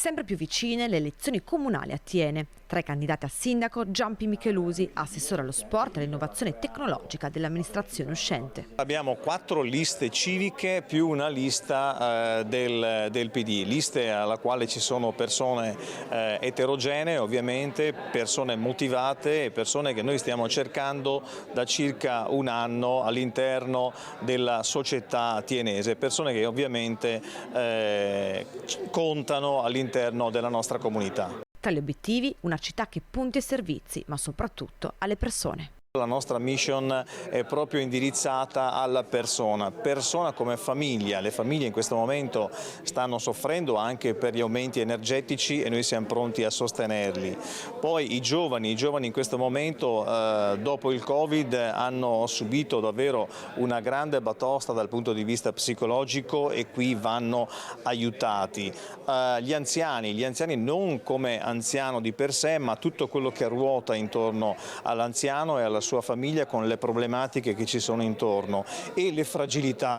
Sempre più vicine le elezioni comunali a Thiene. Tra i candidati a sindaco Giampi Michelusi, assessore allo sport e all'innovazione tecnologica dell'amministrazione uscente. Abbiamo 4 liste civiche più una lista del PD, liste alla quale ci sono persone eterogenee, ovviamente, persone motivate e persone che noi stiamo cercando da circa un anno all'interno della società tienese, persone che ovviamente contano all'interno della nostra comunità. Tra gli obiettivi, una città che punti ai servizi, ma soprattutto alle persone. La nostra mission è proprio indirizzata alla persona come famiglia. Le famiglie in questo momento stanno soffrendo anche per gli aumenti energetici e noi siamo pronti a sostenerli. Poi i giovani in questo momento dopo il Covid hanno subito davvero una grande batosta dal punto di vista psicologico e qui vanno aiutati. Gli anziani non come anziano di per sé, ma tutto quello che ruota intorno all'anziano e alla sua famiglia con le problematiche che ci sono intorno e le fragilità.